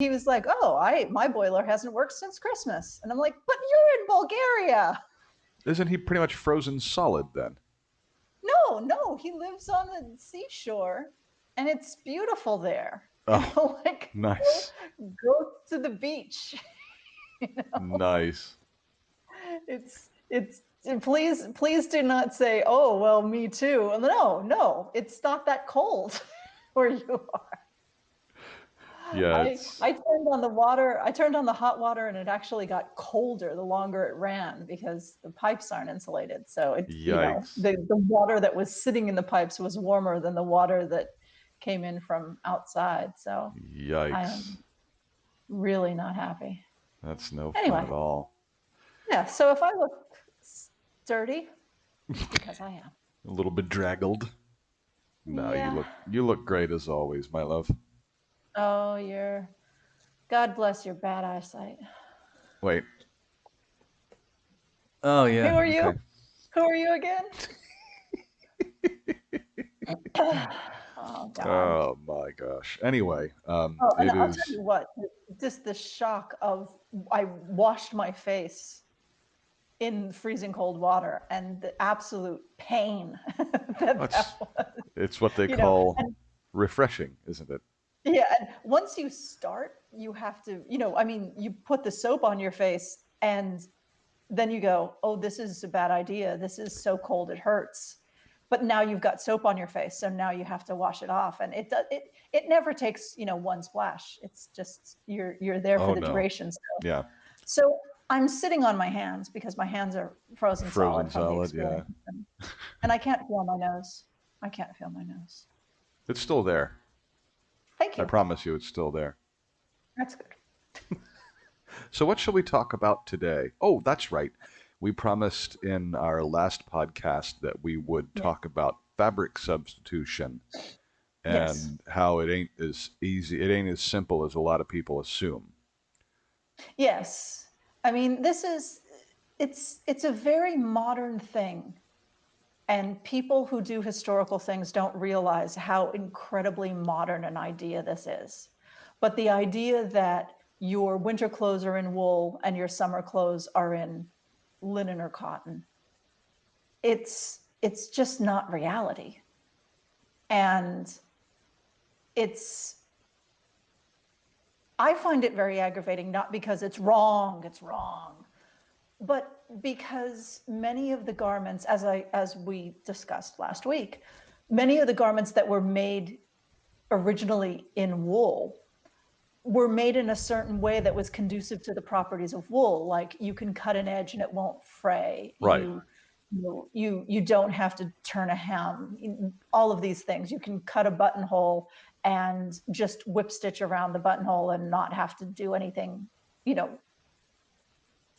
he was like, oh, my boiler hasn't worked since Christmas. And I'm like, but you're in Bulgaria. Isn't he pretty much frozen solid then? No, he lives on the seashore and it's beautiful there. Oh, Like nice. go to the beach. Nice. It's please do not say, oh well, me too. No, it's not that cold where you are. Yeah, I turned on the water, I turned on the hot water, and it actually got colder the longer it ran because the pipes aren't insulated. So yikes. the water that was sitting in the pipes was warmer than the water that came in from outside. So I Yikes. am really not happy. That's no fun Anyway, at all. yeah, so if I look dirty, it's because I am. A little bedraggled. No, Yeah. you look great as always, my love. Oh, God bless your bad eyesight. Wait. Oh Who yeah. are you? Okay. Who are you again? Oh God. Oh my gosh. Anyway, Oh, and it I'll tell is. you what, just the shock of I washed my face in freezing cold water and the absolute pain That's. that was, It's what they you know, call and refreshing, isn't it? yeah, and once you start, you have to, I mean, you put the soap on your face and then you go, oh, this is a bad idea. This is so cold, it hurts. But now you've got soap on your face, so now you have to wash it off, and it never takes one splash. It's just you're there for Oh the no. duration. Yeah. So I'm sitting on my hands because my hands are frozen Frozen solid from the solid. Yeah. experience, and I can't feel my nose. I can't feel my nose. It's still there. Thank I you. promise you, it's still there. That's good. So, what shall we talk about today? Oh, that's right. We promised in our last podcast that we would Yeah. talk about fabric substitution Yes. and how it ain't as easy, it ain't as simple as a lot of people assume. Yes. I mean, it's a very modern thing. And people who do historical things don't realize how incredibly modern an idea this is. But the idea that your winter clothes are in wool and your summer clothes are in linen or cotton, it's just not reality. And it's I find it very aggravating, not because it's wrong, but because many of the garments, as we discussed last week, many of the garments that were made originally in wool were made in a certain way that was conducive to the properties of wool. Like you can cut an edge and it won't fray. Right. You don't have to turn a hem. All of these things. You can cut a buttonhole and just whip stitch around the buttonhole and not have to do anything,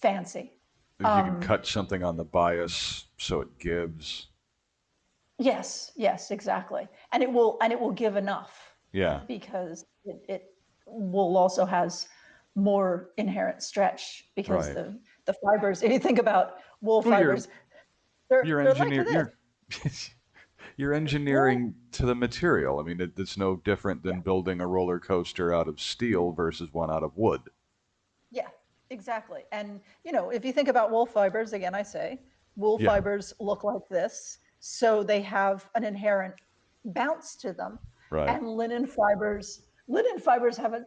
fancy. You can cut something on the bias so it gives. Yes, exactly. And it will give enough Yeah. because it wool also has more inherent stretch because Right. the fibers, if you think about wool Well, fibers, they're you're they're like engineer this. you're Wool, engineering to the material. I mean, it's no different yeah, than building a roller coaster out of steel versus one out of wood. yeah, exactly. And if you think about wool fibers, again, I say wool Yeah. fibers look like this, so they have an inherent bounce to them. Right. And linen fibers have a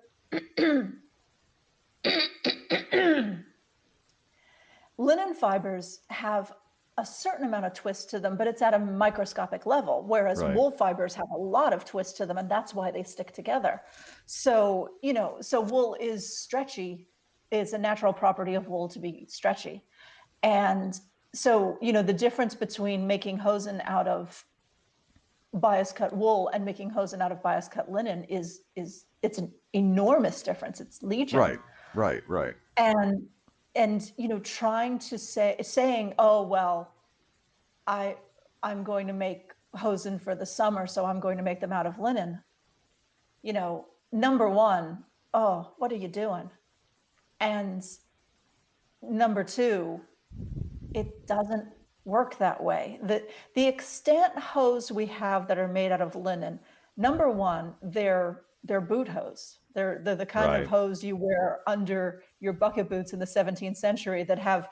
linen fibers have a certain amount of twist to them, but it's at a microscopic level, whereas Right. wool fibers have a lot of twist to them, and that's why they stick together. So, so wool is stretchy. It's a natural property of wool to be stretchy. And so, the difference between making hosen out of bias cut wool and making hosen out of bias cut linen is it's an enormous difference. It's legion. Right. Right. Right. And trying to saying, oh well, i I'm going to make hosen for the summer, so I'm going to make them out of linen. Number one, oh, what are you doing? And number two, it doesn't work that way. The extant hose we have that are made out of linen, number one, they're they're boot hose. They're the kind of Right. hose you wear under your bucket boots in the 17th century that have,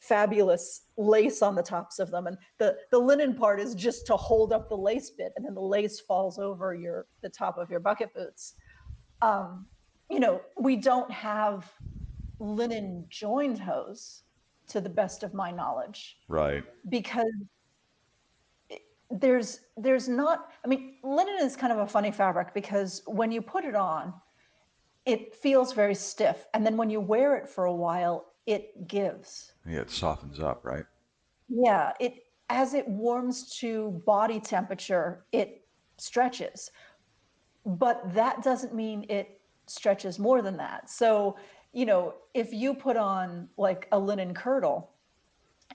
fabulous lace on the tops of them. And the linen part is just to hold up the lace bit, and then the lace falls over the top of your bucket boots. We don't have linen joined hose, to the best of my knowledge, Right. because there's not, linen is kind of a funny fabric, because when you put it on, it feels very stiff, and then when you wear it for a while, it gives. Yeah, it softens up, right? Yeah, as it warms to body temperature, it stretches, but that doesn't mean it stretches more than that. So, if you put on like a linen kirtle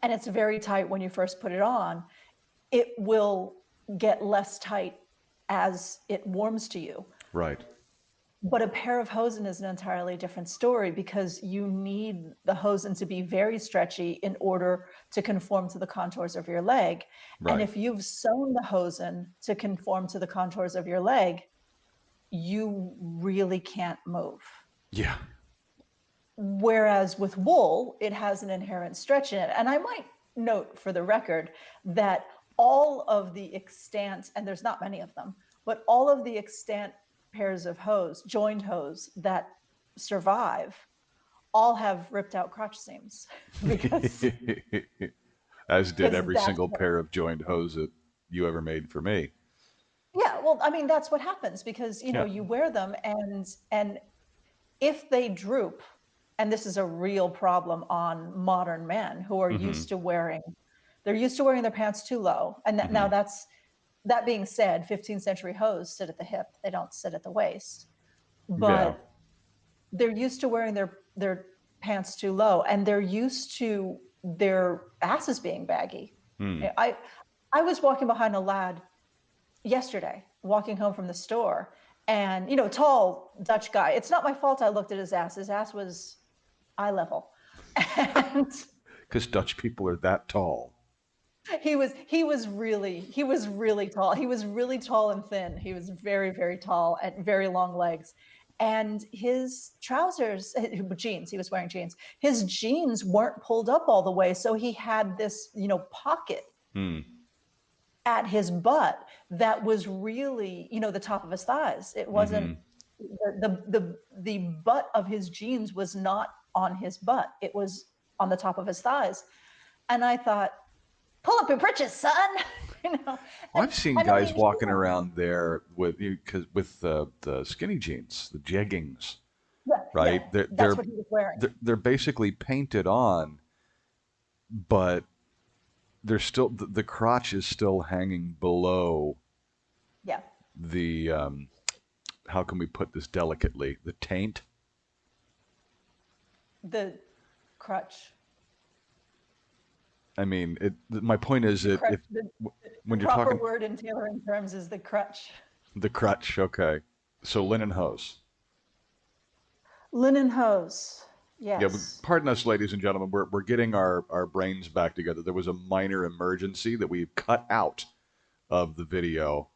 and it's very tight when you first put it on, it will get less tight as it warms to you. Right. But a pair of hosen is an entirely different story, because you need the hosen to be very stretchy in order to conform to the contours of your leg. And Right. if you've sewn the hosen to conform to the contours of your leg, you really can't move. Yeah. Whereas with wool, it has an inherent stretch in it. And I might note for the record that all of the extant, and there's not many of them, but all of the extant pairs of hose, joined hose, that survive all have ripped out crotch seams. because As did every that's single pair of joined hose that you ever made for me. Yeah, well, that's what happens, because Yeah. you wear them, and if they droop, and this is a real problem on modern men who are Mm-hmm. used to wearing, they're used to wearing their pants too low. And Mm-hmm. now that being said, 15th century hose sit at the hip, they don't sit at the waist. Yeah. But they're used to wearing their pants too low, and they're used to their asses being baggy. Hmm. I was walking behind a lad yesterday, walking home from the store, and tall Dutch guy. It's not my fault I looked at his ass. His ass was eye level. And Because Dutch people are that tall. he was really tall. He was really tall and thin. He was very, very tall and very long legs. And his trousers, jeans, he was wearing jeans. His jeans weren't pulled up all the way. So he had this, pocket Hmm. at his butt that was really, the top of his thighs. It wasn't, Mm-hmm. the butt of his jeans was not on his butt. It was on the top of his thighs. And I thought, pull up your britches, son. Well, I've seen guys walking around there with the skinny jeans, the jeggings, yeah, right? yeah, They're that's they're what he was wearing. they're basically painted on, but they're still the crotch is still hanging below Yeah, the how can we put this delicately? The taint. the crutch. I mean, my point is that if The when you're proper talking word in tailoring terms is the crutch. the crutch, okay. So linen hose. Linen hose. Yeah, Yes. pardon us, ladies and gentlemen. We're getting our brains back together. There was a minor emergency that we've cut out of the video.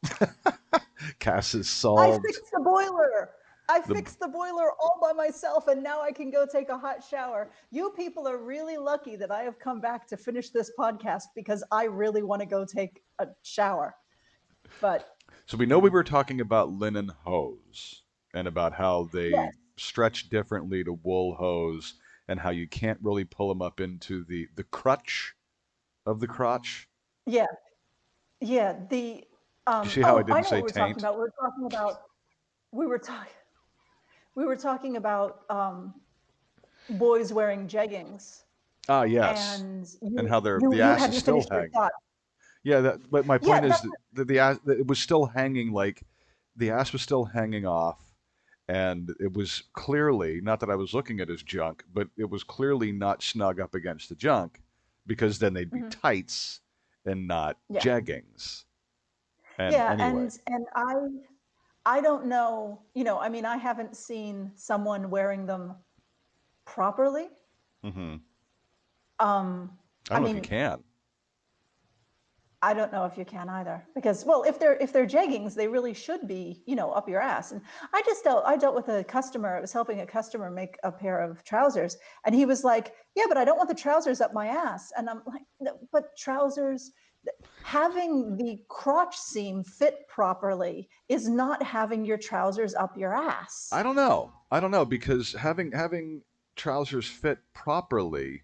Cass has I solved fixed the boiler. I the. fixed the boiler all by myself, and now I can go take a hot shower. You people are really lucky that I have come back to finish this podcast, because I really want to go take a shower. But So we know we were talking about linen hose and about how they yes, stretch differently to wool hose and how you can't really pull them up into the crutch of the crotch. yeah, yeah. Do you see how I Oh, I didn't know what say we're talking taint? about. We were talking we were talking about boys wearing jeggings, Ah, yes. and And you how you the you ass is hadn't still finished your hanging. thought. Yeah, but my Yeah, point is that the ass that it was still hanging like the ass was still hanging off, and it was clearly not that I was looking at his junk, but it was clearly not snug up against the junk, because then they'd be mhm, tights and not yeah, jeggings. And yeah, anyway, and I don't know. I haven't seen someone wearing them properly. hmm Um, I I don't know if you mean, can. I don't know if you can either, because well, if they're jeggings, they really should be, up your ass. And I dealt with a customer. I was helping a customer make a pair of trousers, and he was like, "Yeah, but I don't want the trousers up my ass." And I'm like, "No, but trousers, having the crotch seam fit properly is not having your trousers up your ass." I don't know. I don't know because having trousers fit properly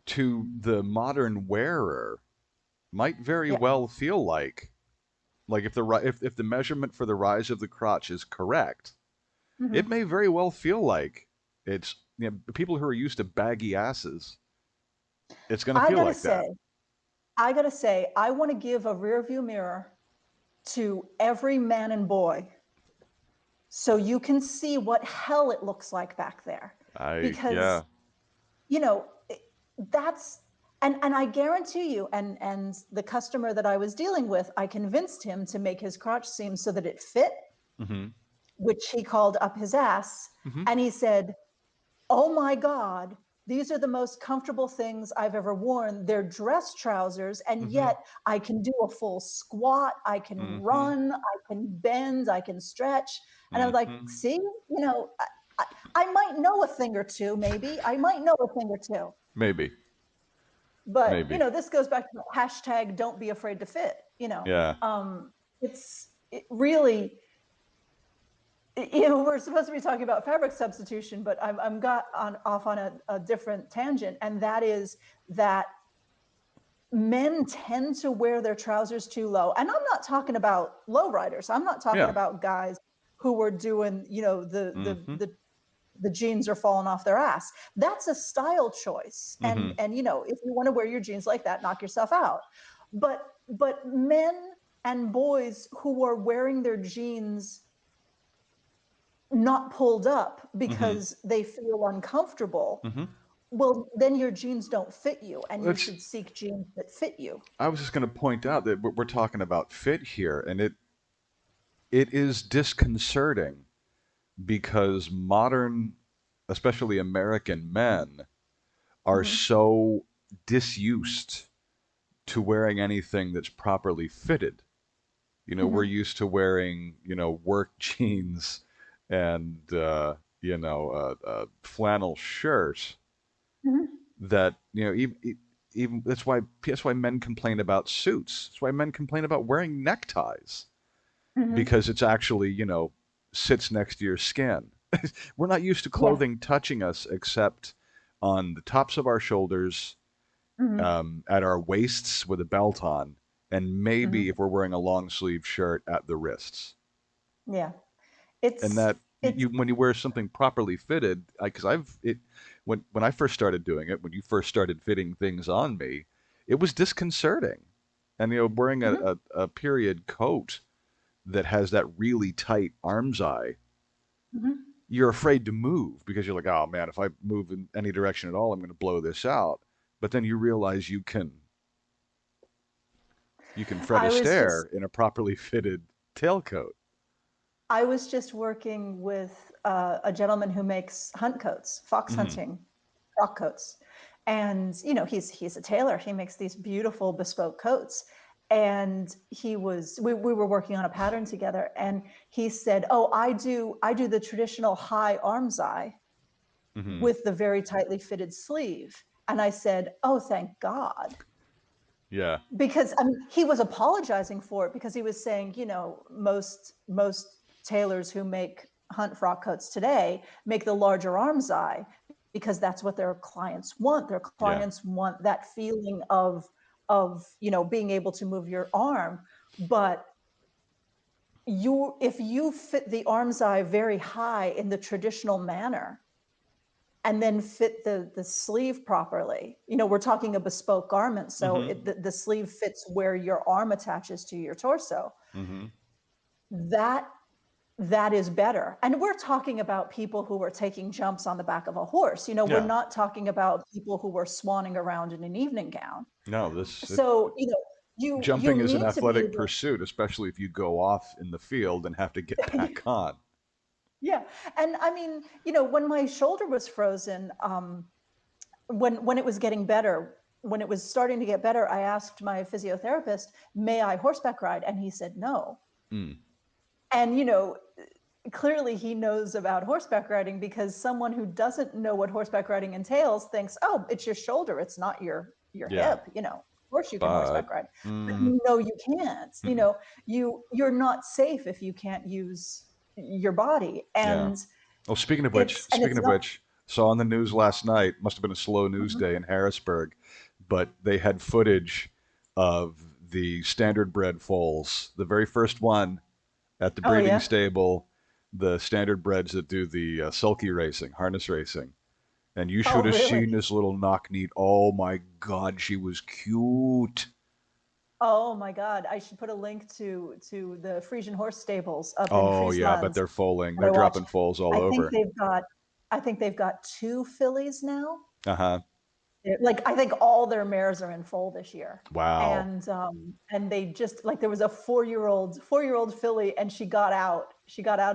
to the modern wearer might very Yeah. well feel like if the measurement for the rise of the crotch is correct, it Hmm. may very well feel like it's people who are used to baggy asses. It's going to I feel gotta like that. say, I gotta say, I want to give a rear view mirror to every man and boy so you can see what hell it looks like back there. I Because, yeah. you know, that's and I guarantee you, and the customer that I was dealing with, I convinced him to make his crotch seam so that it fit, Hmm. which he called up his ass. Hmm. And he said, "Oh my God, these are the most comfortable things I've ever worn. They're dress trousers, and Hmm. yet I can do a full squat, I can Hmm. run, I can bend, I can stretch." And I was like, Hmm. "See, I might know a thing or two, maybe. I might know a thing or two." Maybe. But, Maybe. this goes back to the hashtag don't be afraid to fit, Yeah. it really, we're supposed to be talking about fabric substitution, but I'm got on off on a different tangent, and that is that men tend to wear their trousers too low. And I'm not talking about low riders. I'm not talking Yeah. about guys who were doing, Hmm. the jeans are falling off their ass. That's a style choice. And Hmm. if you want to wear your jeans like that, knock yourself out. But men and boys who are wearing their jeans not pulled up Hmm. because they feel uncomfortable, Hmm. well, then your jeans don't fit you, and you Let's should seek jeans that fit you. I was just going to point out that we're talking about fit here, and it is disconcerting because modern, especially American men, are Hmm. so disused to wearing anything that's properly fitted. We're Hmm. used to wearing, work jeans and, flannel shirt Hmm. that, even that's why men complain about suits. That's why men complain about wearing neckties Hmm. because it's actually, sits next to your skin. We're not used to Yeah. clothing touching us except on the tops of our shoulders, Hmm. at our waists with a belt on, and maybe Hmm. if we're wearing a long sleeve shirt at the wrists. Yeah. And It's that it's you when you wear something properly fitted, because I've it when I first started doing it, when you first started fitting things on me, it was disconcerting. And wearing a, Mhm. a, a period coat that has that really tight armscye, Mhm. you're afraid to move because you're like, oh man, if I move in any direction at all, I'm going to blow this out. But then you realize you can Fred I was just Astaire in a properly fitted tailcoat. I was just working with a gentleman who makes hunt coats, fox Hmm. hunting frock coats, and he's a tailor. He makes these beautiful bespoke coats, and we were working on a pattern together, and he said, "Oh, I do the traditional high armscye Hmm. with the very tightly fitted sleeve," and I said, "Oh, thank God." Yeah. Because I mean, he was apologizing for it because he was saying, most tailors who make hunt frock coats today make the larger armscye because that's what their clients want. Their Yeah. clients want that feeling of being able to move your arm. But if you fit the armscye very high in the traditional manner, and then fit the sleeve properly. We're talking a bespoke garment, so Hmm. the sleeve fits where your arm attaches to your torso. Hmm. That that is better. And we're talking about people who are taking jumps on the back of a horse. We're Yeah. not talking about people who were swanning around in an evening gown. No, So, you jumping is an need to be athletic able. pursuit, especially if you go off in the field and have to get back on. Yeah. And I mean, when my shoulder was frozen, when it was getting better, when it was starting to get better, I asked my physiotherapist, may I horseback ride? And he said no. Mm. And, clearly he knows about horseback riding, because someone who doesn't know what horseback riding entails thinks, oh, it's your shoulder, it's not your Yeah. hip. Of course you can But horseback ride. But mm, no, you can't. mm-mm. You're not safe if you can't use your body. Yeah. And Oh, speaking it's of not. which, saw on the news last night, must have been a slow news Mhm. day in Harrisburg, but they had footage of the standard bred foals, the very first one at the Oh breeding yeah. stable, the standard breds that do the sulky racing, harness racing. And you Oh should have really? seen this little knock kneed. Oh my God, she was cute. Oh my God. I should put a link to the Frisian horse stables up in Oh yeah, but Friesland they're foaling. that They're I watch. dropping foals all I think over. they've got I think they've got two fillies now. Uh-huh. Like, I think all their mares are in foal this year. Wow. And they just, like, there was a 4-year-old filly, and she got out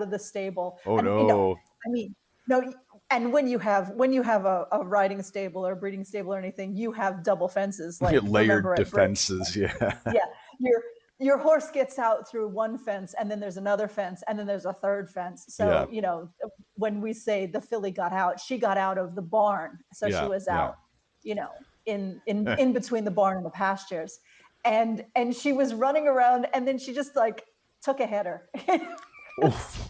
of the stable. Oh And no. I mean, no. And when you have a riding stable or a breeding stable or anything, you have double fences. Like, Layered remember at Brick, defenses, yeah. yeah, your horse gets out through one fence, and then there's another fence, and then there's a third fence. Yeah. So, when we say the filly got out, she got out of the barn. So she Yeah. was Yeah. out, in between the barn and the pastures. And she was running around, and then she just, like, took a header. Oof.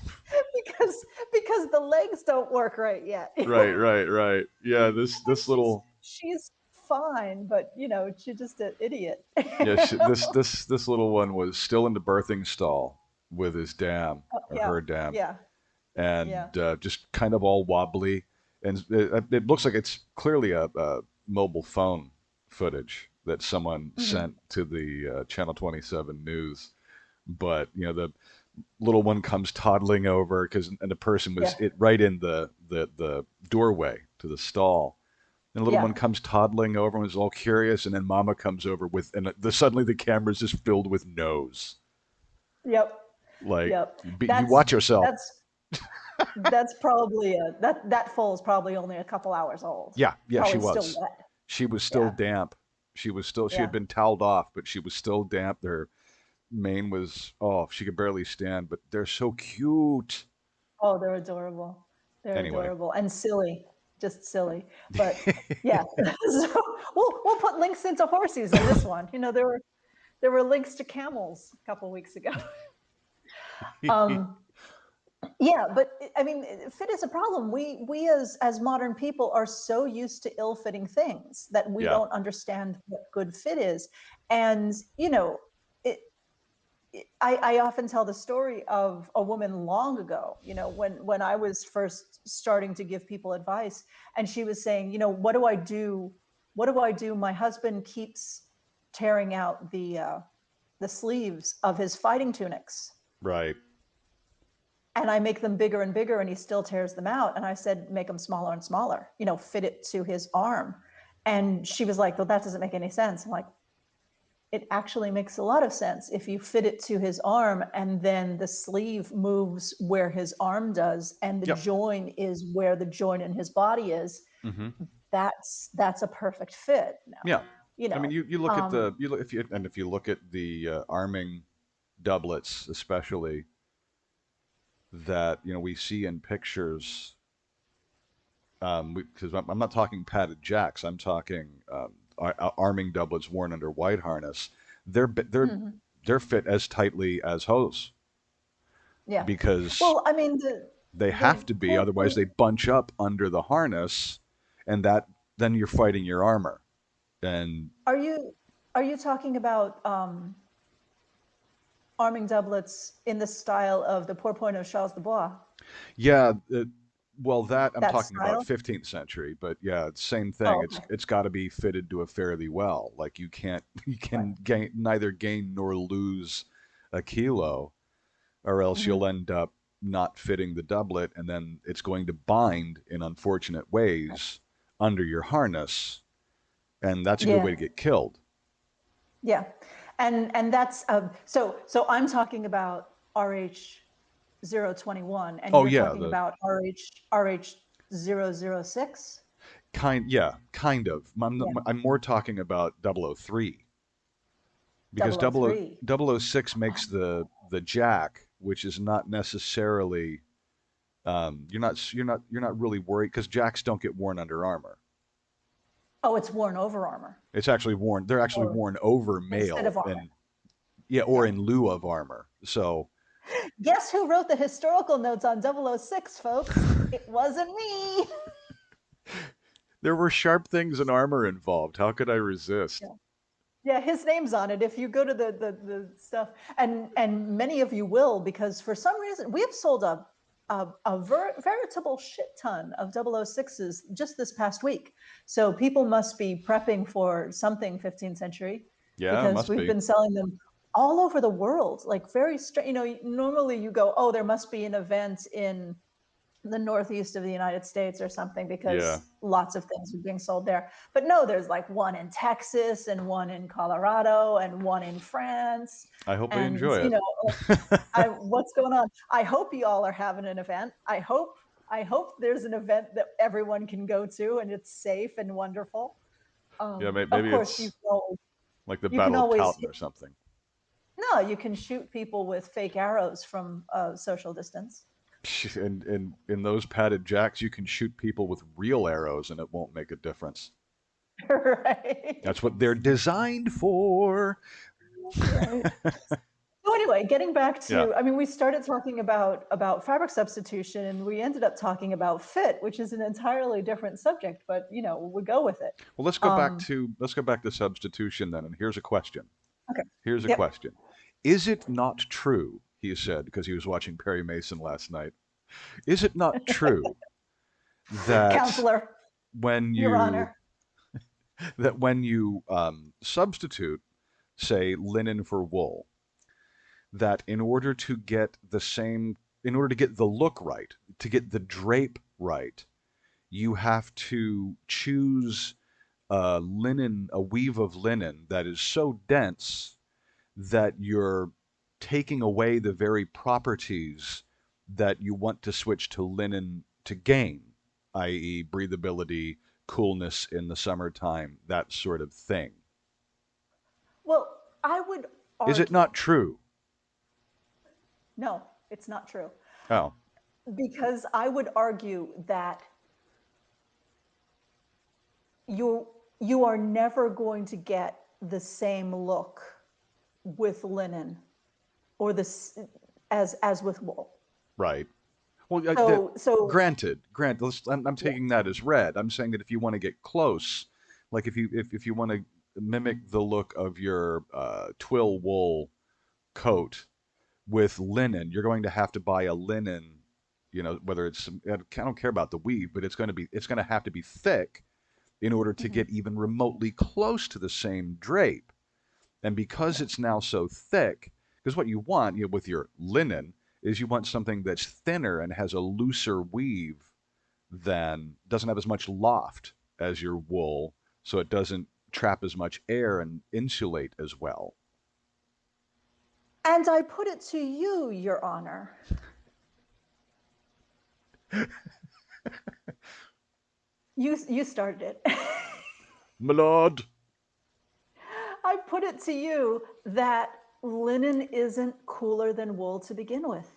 because the legs don't work right yet. Right, right, right. Yeah, And this little she's fine, but she's just an idiot. yeah, this little one was still in the birthing stall with his dam or Yeah, her dam, yeah, and yeah. just kind of all wobbly, and it looks like it's clearly a mobile phone footage that someone Mhm. sent to the Channel 27 news. But the little one comes toddling over and the person was Yeah, right in the doorway to the stall. And the little one yeah. comes toddling over and was all curious, and then Mama comes over and suddenly the camera's just filled with no's. Yep, Like, yep. you That's watch yourself. that's that's probably that foal is probably only a couple hours old. Yeah, yeah, she Probably still was. wet. She was still Yeah, damp. She had yeah. been toweled off, but she was still damp. Her mane was, oh, she could barely stand, but they're so cute. Oh, they're adorable. They're Anyway. adorable and silly, just silly. But yeah, so we'll put links into horses in this one. There were links to camels a couple weeks ago. Um, yeah, but I mean, fit is a problem. We as modern people are so used to ill-fitting things that we Yeah. don't understand what good fit is. And it, I often tell the story of a woman long ago, when I was first starting to give people advice, and she was saying, what do I do? What do I do? My husband keeps tearing out the sleeves of his fighting tunics, Right. and I make them bigger and bigger, and he still tears them out. And I said, make them smaller and smaller, fit it to his arm. And she was like, well, that doesn't make any sense. I'm like, it actually makes a lot of sense if you fit it to his arm, and then the sleeve moves where his arm does, and the Yep. join is where the joint in his body is. Mm-hmm. That's a perfect fit. Now, Yeah. I mean, you look at um, if you look at the arming doublets, especially that we see in pictures, because I'm not talking padded jacks, I'm talking arming doublets worn under white harness. mhm, They're fit as tightly as hose yeah. because Well, I mean, the they the have to be, poor otherwise point. they bunch up under the harness, and that then you're fighting your armor. And Are you talking about arming doublets in the style of the pourpoint of Charles de Bois? yeah, well, that I'm That talking about style? 15th century, but yeah, it's same thing. Oh, It's okay. it's got to be fitted to a fairly well. Like you can't you Right. can neither gain nor lose a kilo, or else Hmm. you'll end up not fitting the doublet, and then it's going to bind in unfortunate ways under your harness, and that's a good way Yeah. to get killed. Yeah, and that's so I'm talking about RH 021, and Oh you're yeah, talking about RH 006. kind of. Yeah, I'm more talking about 003 because 003. 006 makes the jack, which is not necessarily you're not really worried because jacks don't get worn under armor. Oh, it's worn over armor It's actually worn. They're actually or worn over instead mail of armor. and yeah, or Yeah. in lieu of armor. So Guess who wrote the historical notes on 006, folks? It wasn't me. there were sharp things in armor involved. How could I resist? Yeah. Yeah, his name's on it. If you go to the stuff, and many of you will, because for some reason we have sold a veritable shit ton of 006s just this past week. So people must be prepping for something 15th century Yeah, it because must we've be. been selling them all over the world. Like very strange. Normally you go, oh, there must be an event in the northeast of the United States or something Yeah. because lots of things are being sold there. But no, there's like one in Texas and one in Colorado and one in France. I hope they And enjoy it. what's going on? I hope you all are having an event. I hope there's an event that everyone can go to and it's safe and wonderful. Yeah, Of maybe course, it's like the you can Battle of always Towton or something. no, you can shoot people with fake arrows from social distance. And in those padded jacks, you can shoot people with real arrows, and it won't make a difference. That's what Right. they're designed for. Right. So anyway, getting back Yeah. to, I mean, we started talking about fabric substitution, and we ended up talking about fit, which is an entirely different subject, but we go with it. Well, Um, let's go back to substitution then. And here's a question. okay. Here's a Yep. question. Is it not true? He said because he was watching Perry Mason last night. Is it not true that Counselor, when Your you Honor. substitute, say, linen for wool, that in order to get the look right, to get the drape right, you have to choose a weave of linen that is so dense that you're taking away the very properties that you want to switch to linen to gain, i.e., breathability, coolness in the summertime, that sort of thing. Well, I would Is it argue, not true? no, it's not true, Oh, because I would argue that you you are never going to get the same look with linen or this as with wool. right. Well, So granted. I'm yeah. taking that as read. I'm saying that if you want to get close, like if you want to mimic the look of your twill wool coat with linen, you're going to have to buy a linen. Whether I don't care about the weave, but it's going to have to be thick in order to Mhm. get even remotely close to the same drape. And because Yeah. it's now so thick, because what you want, with your linen is you want something that's thinner and has a looser weave than doesn't have as much loft as your wool, so it doesn't trap as much air and insulate as well. And I put it to you, Your Honor. You started it. My lord. I put it to you that linen isn't cooler than wool to begin with.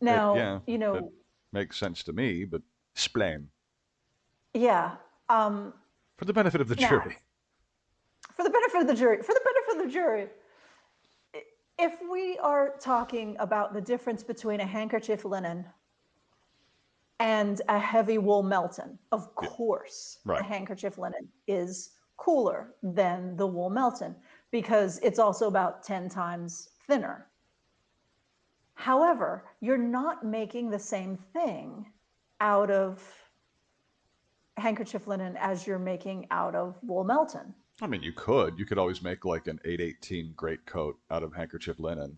Now, Yeah, that makes sense to me, but explain yeah. Um, for the benefit of the Now, jury. for the benefit of the jury, if we are talking about the difference between a handkerchief linen and a heavy wool melton, of Yeah, course, a right. handkerchief linen is cooler than the wool melton because it's also about 10 times thinner. However, you're not making the same thing out of handkerchief linen as you're making out of wool melton. I mean, you could always make like an 818 greatcoat out of handkerchief linen.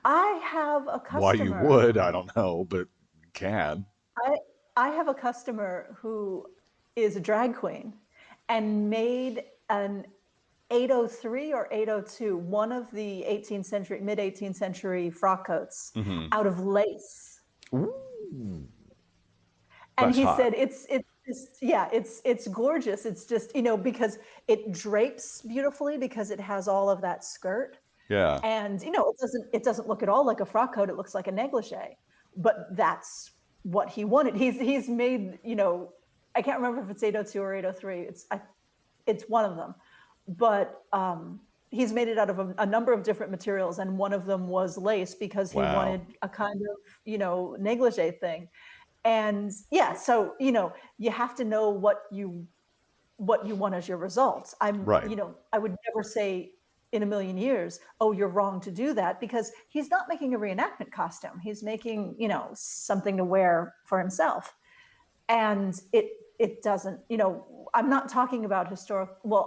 I have a Why you customer would, I don't know, but you can. I I have a customer who is a drag queen and made an 803 or 802, one of the 18th century, mid 18th century frock coats Hmm. out of lace. Ooh. And That's he hot. said yeah, it's gorgeous. It's just, because it drapes beautifully because it has all of that skirt. Yeah. And it doesn't look at all like a frock coat. It looks like a negligee. But that's what he wanted. He's made, I can't remember if it's 802 or 803. It's one of them. But he's made it out of a number of different materials, and one of them was lace because he Wow. wanted a kind of, negligee thing. And yeah, so you have to know what you want as your results. Right. I would never say in a million years, oh, you're wrong to do that, because he's not making a reenactment costume. He's making, something to wear for himself. And it doesn't, I'm not talking about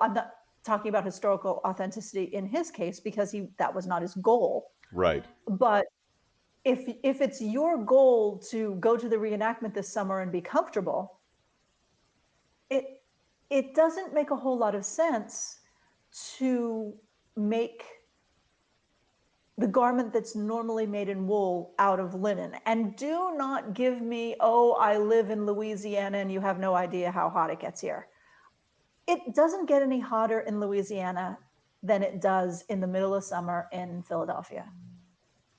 I'm not talking about historical authenticity in his case, because that was not his goal. Right. But if it's your goal to go to the reenactment this summer and be comfortable, it it doesn't make a whole lot of sense to make the garment that's normally made in wool out of linen. And do not give me, oh, I live in Louisiana and you have no idea how hot it gets here. It doesn't get any hotter in Louisiana than it does in the middle of summer in Philadelphia.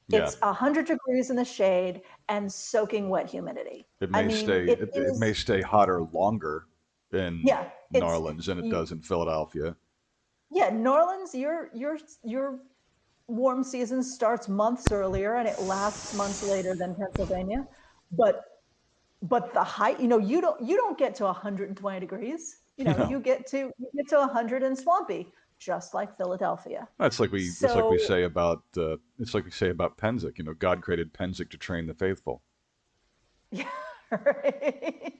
Yeah. It's 100 degrees in the shade and soaking wet humidity. It I may mean, stay it it may is, stay hotter longer in yeah, New Orleans than it does in Philadelphia. yeah, New Orleans, your warm season starts months earlier and it lasts months later than Pennsylvania. But the height, you don't get to 120 degrees. No. You get to 100 and swampy, just like Philadelphia. It's like we So say about Penzik. God created Penzik to train the faithful. yeah, right.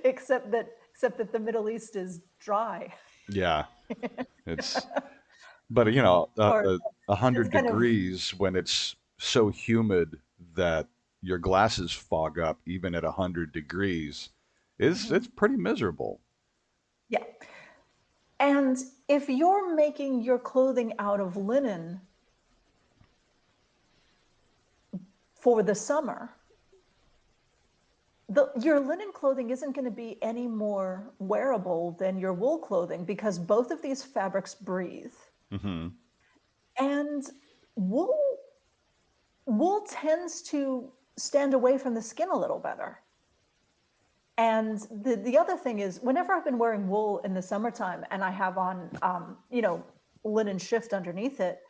except that the Middle East is dry. Yeah. It's but Or 100 it's kind of, degrees when it's so humid that your glasses fog up even at 100 degrees is mhm, it's pretty miserable. yeah. And if you're making your clothing out of linen for the summer, your linen clothing isn't going to be any more wearable than your wool clothing, because both of these fabrics breathe. Hmm. And wool wool tends to stand away from the skin a little better. And the other thing is, whenever I've been wearing wool in the summertime and I have on, linen shift underneath it,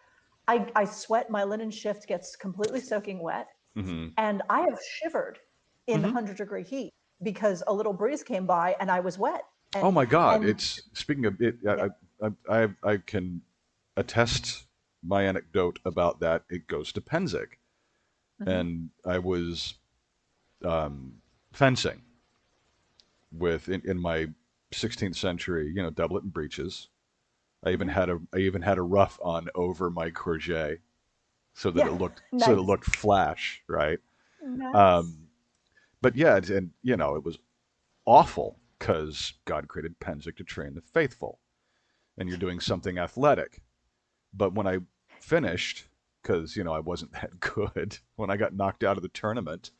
I sweat. My linen shift gets completely soaking wet, Hmm. and I have shivered in Hmm. 100-degree heat because a little breeze came by and I was wet. Oh And my God! and It's speaking of it. yeah, I can attest my anecdote about that. It goes to Penzik, mhm, and I was fencing in my 16th century, doublet and breeches. mhm. I even had a ruff on over my courgette Yeah, so that it nice, looked flash, right? nice. Um, but yeah, and it was awful because God created Penzik to train the faithful, and you're doing something athletic. But when I finished, because I wasn't that good, when I got knocked out of the tournament,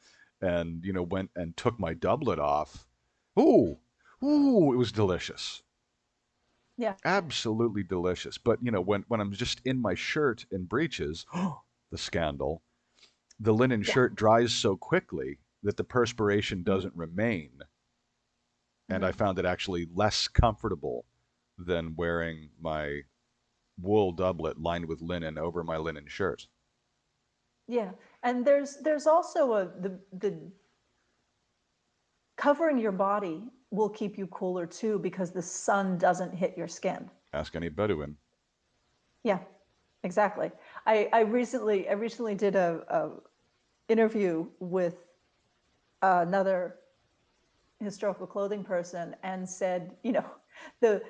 and went and took my doublet off, ooh, ooh, it was delicious, Yeah, absolutely delicious. But when I'm just in my shirt and breeches, the scandal, the linen yeah. shirt dries so quickly that the perspiration Mhm, doesn't remain, and I mhm. found it actually less comfortable than wearing my wool doublet lined with linen over my linen shirt. Yeah, and there's also the covering your body will keep you cooler too, because the sun doesn't hit your skin. Ask any Bedouin. Yeah, exactly. I recently did a interview with another historical clothing person, and said, the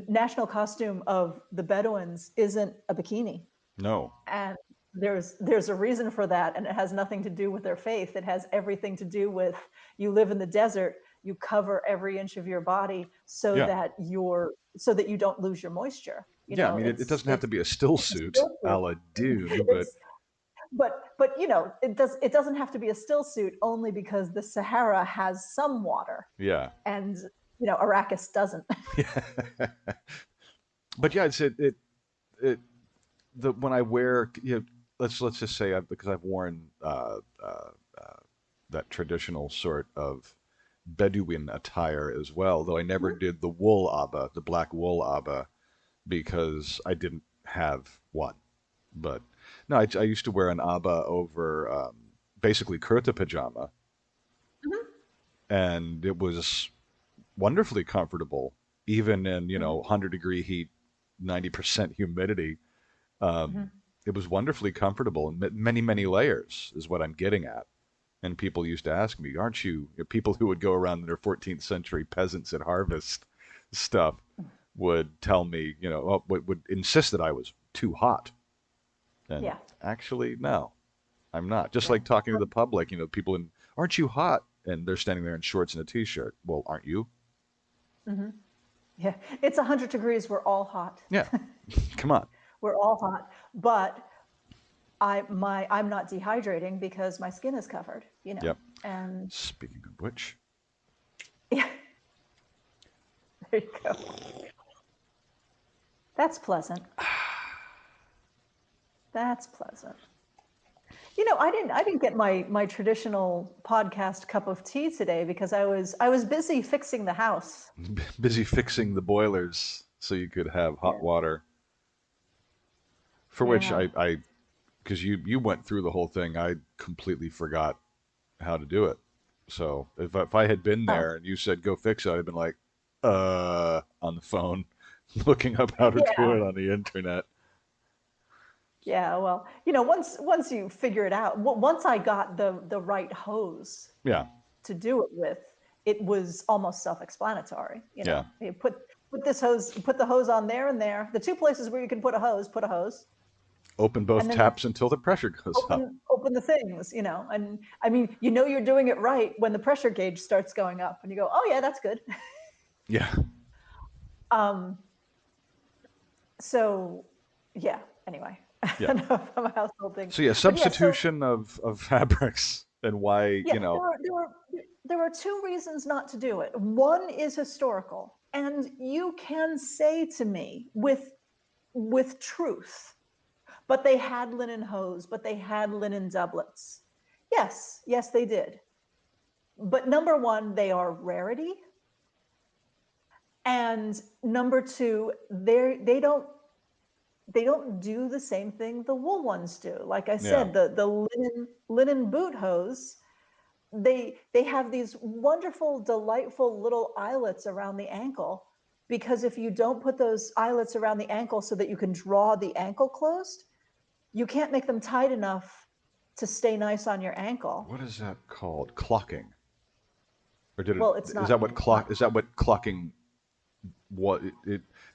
national costume of the Bedouins isn't a bikini. No. And there's a reason for that, and it has nothing to do with their faith. It has everything to do with, you live in the desert, you cover every inch of your body so Yeah. that you don't lose your moisture. Yeah, I mean, it It's doesn't have it's to be a still it's a suit skill a proof. la Dune, but It's but it doesn't have to be a still suit only because the Sahara has some water Yeah. and Arrakis doesn't. Yeah. But yeah, it when I wear, let's just say because I've worn that traditional sort of Bedouin attire as well, though I never did the wool abba, the black wool abba, because I didn't have one. But no, I used to wear an abba over basically kurta pajama, Mhm. and it was wonderfully comfortable, even in 100-degree heat, 90% humidity. Um, Mhm. it was wonderfully comfortable, and many many layers is what I'm getting at. And people used to ask me, "Aren't you?" People who would go around in their 14th century peasants at harvest stuff would tell me, would insist that I was too hot. And Yeah. actually, no, I'm not. Just Yeah. like talking to the public, people in, "Aren't you hot?" And they're standing there in shorts and a t-shirt. Well, aren't you? Hmm. Yeah. It's 100 degrees. We're all hot. Yeah. Come on. We're all hot. But I'm not dehydrating because my skin is covered, Yep. and Speaking of which, yeah, there you go. That's pleasant. That's pleasant. I didn't get my traditional podcast cup of tea today because I was busy fixing the house. busy fixing the boilers so you could have hot Yeah. water. For which Yeah. because you went through the whole thing, I completely forgot how to do it. So if I had been Oh. there and you said go fix it, I'd have been like, on the phone, looking up how to do Yeah. it on the internet. Yeah. Well, once you figure it out, once I got the right hose Yeah, to do it with, it was almost self-explanatory. yeah. You put the hose on there and there. The two places where you can put a hose, Open both and then taps until the pressure goes up. open the things. And I mean, you're doing it right when the pressure gauge starts going up, and you go, oh yeah, that's good. Yeah, Um, so yeah. Anyway, yeah. enough of my household things. So yeah, But yeah, so substitution of fabrics and why, yeah, there are two reasons not to do it. One is historical, and you can say to me with truth, but they had linen hose, but they had linen doublets. Yes, they did. But number one, they are rarity, and number two, they don't do the same thing the wool ones do. Like I yeah, said, the linen boot hose, they have these wonderful, delightful little eyelets around the ankle, because if you don't put those eyelets around the ankle so that you can draw the ankle closed, you can't make them tight enough to stay nice on your ankle. what is that called? Clocking, or did it? Well, it's Is not that what clock? Is that what clocking? What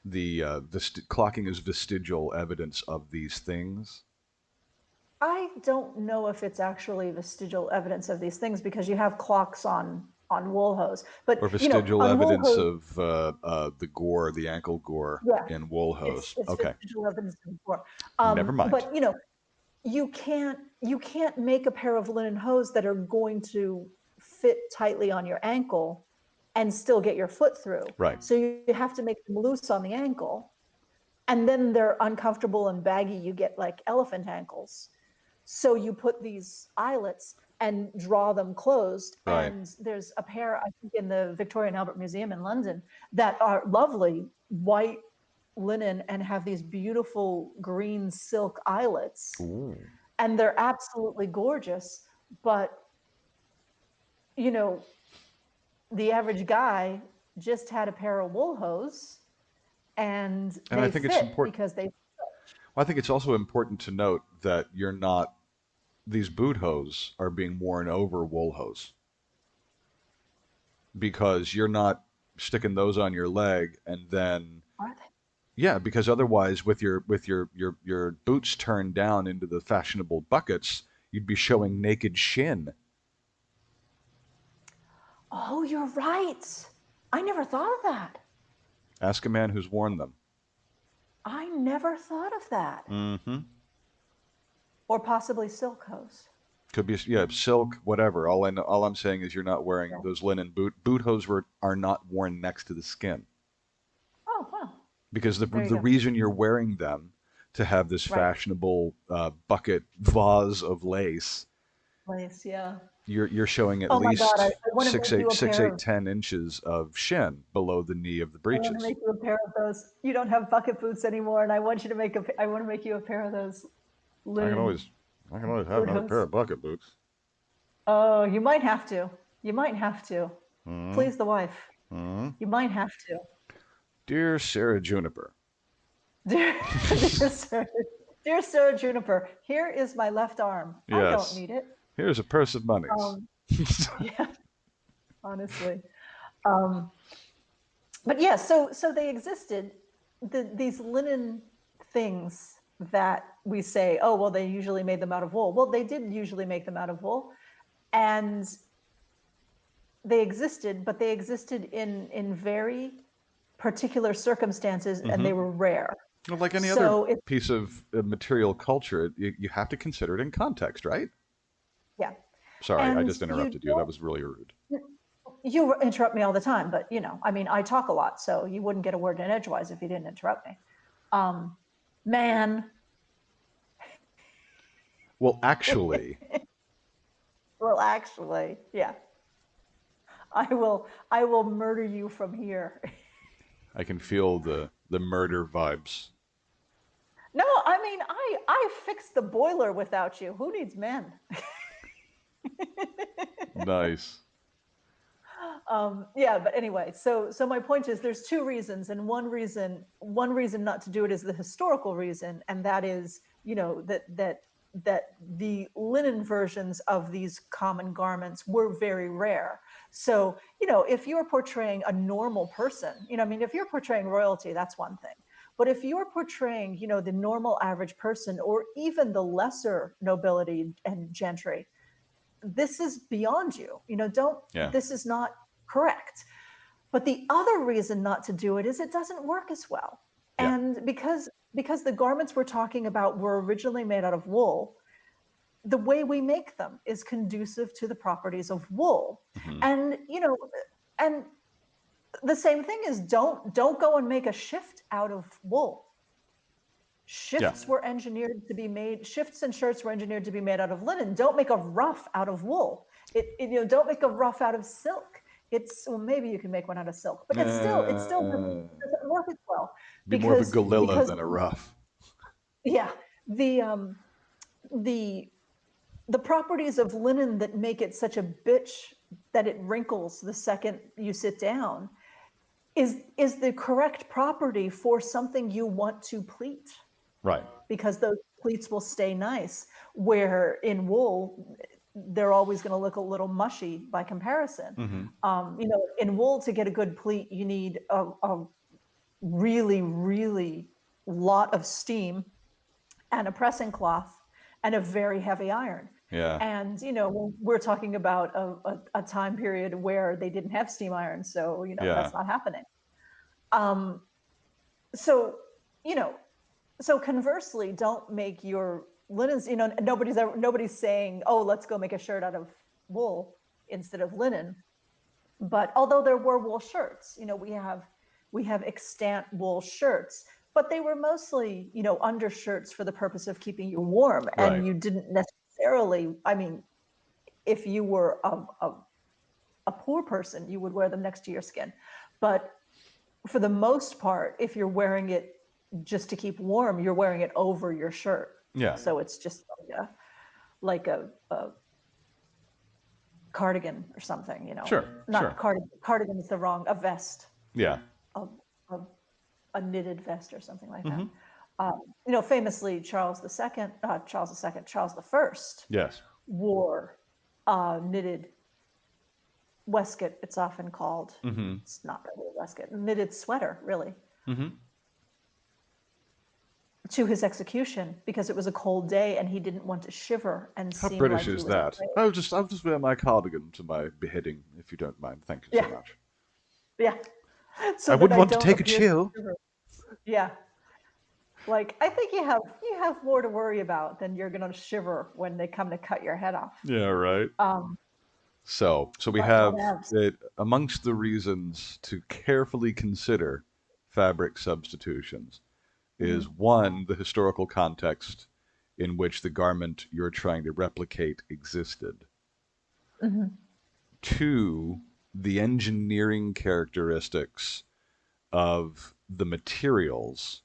clocking is vestigial evidence of these things. I don't know if it's actually vestigial evidence of these things, because you have clocks on wool hose, but Or vestigial on wool evidence hose, of the gore, the ankle gore yeah, in wool it's hose. it's Okay, vestigial evidence before. never mind. But you can't make a pair of linen hose that are going to fit tightly on your ankle and still get your foot through. Right. So you have to make them loose on the ankle, and then they're uncomfortable and baggy. You get like elephant ankles. So you put these eyelets and draw them closed. Right. And there's a pair, I think, in the Victoria and Albert Museum in London that are lovely white linen and have these beautiful green silk eyelets. Ooh. And they're absolutely gorgeous. But, you know, the average guy just had a pair of wool hose, and And I they think it's fit important. because they. Well, I think it's also important to note that you're not. These boot hose are being worn over wool hose because you're not sticking those on your leg and then Are they? yeah, because otherwise with your boots turned down into the fashionable buckets, you'd be showing naked shin. Oh, you're right. I never thought of that. Ask a man who's worn them. I never thought of that. Mm-hmm. or possibly silk hose. Could be, yeah, silk, whatever. All I'm saying is you're not wearing Yeah. those linen boot hose are not worn next to the skin Oh, wow. because There you the go. reason you're wearing them to have this Right. fashionable bucket vase of lace, Lace, yeah. you're showing at Oh my God, I least want to make you a six, pair eight, of 10 inches of shin below the knee of the I want to breeches. make you a pair of those. You don't have bucket boots anymore, and I want you to make I want to make you a pair of those I can linen always I can always have boot another pair hose. of bucket boots. Oh, you might have to. You might have to. Hmm. Please the wife. Hmm. You might have to. Dear Sarah Juniper. Dear, dear Sir, dear Sir Juniper, here is my left arm. I don't Yes. need it. Here's a purse of monies. Um, yeah, honestly. Um, but yeah, so they existed. These linen things that we say, oh well, they usually made them out of wool. Well, they did usually make them out of wool, and they existed, but they existed in very particular circumstances, and Hmm. they were rare. Well, like any other So it piece of material culture, you have to consider it in context, right? yeah, Sorry, I and just you interrupted you. That don't was really rude. you interrupt me all the time, but I mean, I talk a lot, so you wouldn't get a word in edgewise if you didn't interrupt me. Um, man, Well, actually, well, actually, yeah, I will murder you from here. I can feel the murder vibes. No, I mean, I fixed the boiler without you. Who needs men? Nice. Yeah, but anyway, so my point is there's two reasons, and one reason not to do it is the historical reason, and that is, that the linen versions of these common garments were very rare. So, if you're portraying a normal person, I mean, if you're portraying royalty, that's one thing. But if you're portraying, the normal average person, or even the lesser nobility and gentry, this is beyond you. Don't, Yeah. this is not correct. But the other reason not to do it is it doesn't work as well. Yeah. And because the garments we're talking about were originally made out of wool, the way we make them is conducive to the properties of wool. Hmm. And and the same thing is don't go and make a shift out of wool. Yeah. Shifts and shirts were engineered to be made out of linen. Don't make a ruff out of wool. Don't make a ruff out of silk. Well, maybe you can make one out of silk, but it still doesn't work as well Be more of a because gorilla because than a rough. yeah, the the the properties of linen that make it such a bitch that it wrinkles the second you sit down is the correct property for something you want to pleat, Right. because those pleats will stay nice. Where in wool, they're always going to look a little mushy by comparison. Hmm. In wool, to get a good pleat, you need a really, really lot of steam and a pressing cloth and a very heavy iron. Yeah. And we're talking about a time period where they didn't have steam iron, so Yeah. that's not happening. Um, so you know, so conversely, don't make your linens. Nobody's saying, oh, let's go make a shirt out of wool instead of linen. But although there were wool shirts, we have extant wool shirts, but they were mostly, undershirts for the purpose of keeping you warm. Right. And you didn't necessarily, I mean, if you were a poor person, you would wear them next to your skin. But for the most part, if you're wearing it just to keep warm, you're wearing it over your shirt. Yeah. So it's just like a cardigan or something, Sure. Not Sure. cardigan is a vest, Yeah. a knitted vest or something like Hmm. that. Famously, Charles the First Yes. wore knitted waistcoat. It's often called. Hmm. It's not really a waistcoat, knitted sweater, really. Hmm. To his execution, because it was a cold day and he didn't want to shiver and How seem British like he is was that? afraid. I'll just wear my cardigan to my beheading, if you don't mind. Thank you so Yeah. much. Yeah. So I that wouldn't want to don't take a appear chill. shiver. Yeah. Like, I think you have more to worry about than you're gonna shiver when they come to cut your head off. Yeah, right. Um, So we but have whatevs. it amongst the reasons to carefully consider fabric substitutions Hmm. is one, the historical context in which the garment you're trying to replicate existed. Hmm. Two, the engineering characteristics of the materials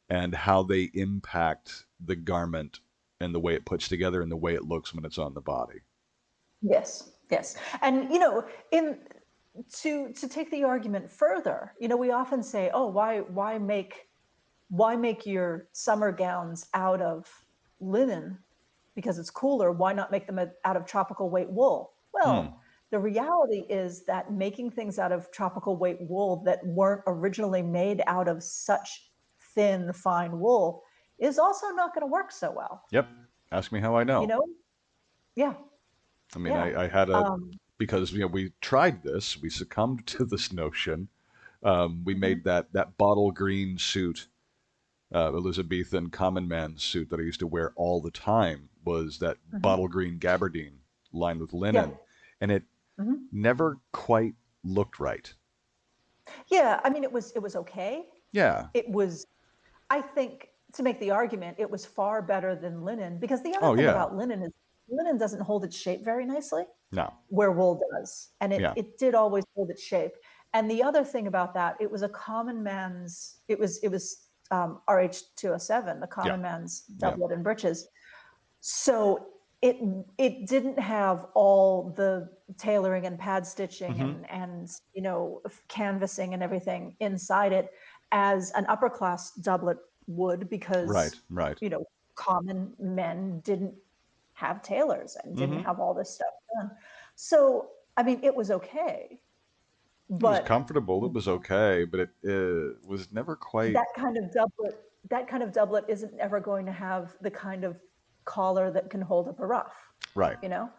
and how they impact the garment and the way it puts together and the way it looks when it's on the body. Yes, yes. And in to take the argument further, we often say, "Oh, why make your summer gowns out of linen because it's cooler? Why not make them out of tropical weight wool?" Hmm. Well, the reality is that making things out of tropical weight wool that weren't originally made out of such thin, fine wool is also not going to work so well. Yep. Ask me how I You know. know? Yeah, I mean, yeah. I had a, Um, because we tried this, we succumbed to this notion. We mhm, made that bottle green suit, Elizabethan common man suit that I used to wear all the time was that mhm. bottle green gabardine lined with Yeah. linen, and it Mhm. never quite looked right. Yeah, I mean, it was okay. Yeah. It was, I think, to make the argument, it was far better than linen because the other Oh thing yeah. about linen is linen doesn't hold its shape very nicely, No. where wool does, and it Yeah. it did always hold its shape. And the other thing about that, it was a common man's. It was RH207, the Yeah. common man's Yeah. doublet and breeches. So it didn't have all the tailoring and pad stitching Hmm. and canvassing and everything inside it as an upper class doublet would Right. because Right. you know common men didn't have tailors and didn't Hmm. have all this stuff done. So I mean it was okay, It was but comfortable. It was okay, but it was never quite that kind of doublet that kind of doublet isn't ever going to have the kind of collar that can hold up a ruff, right. you know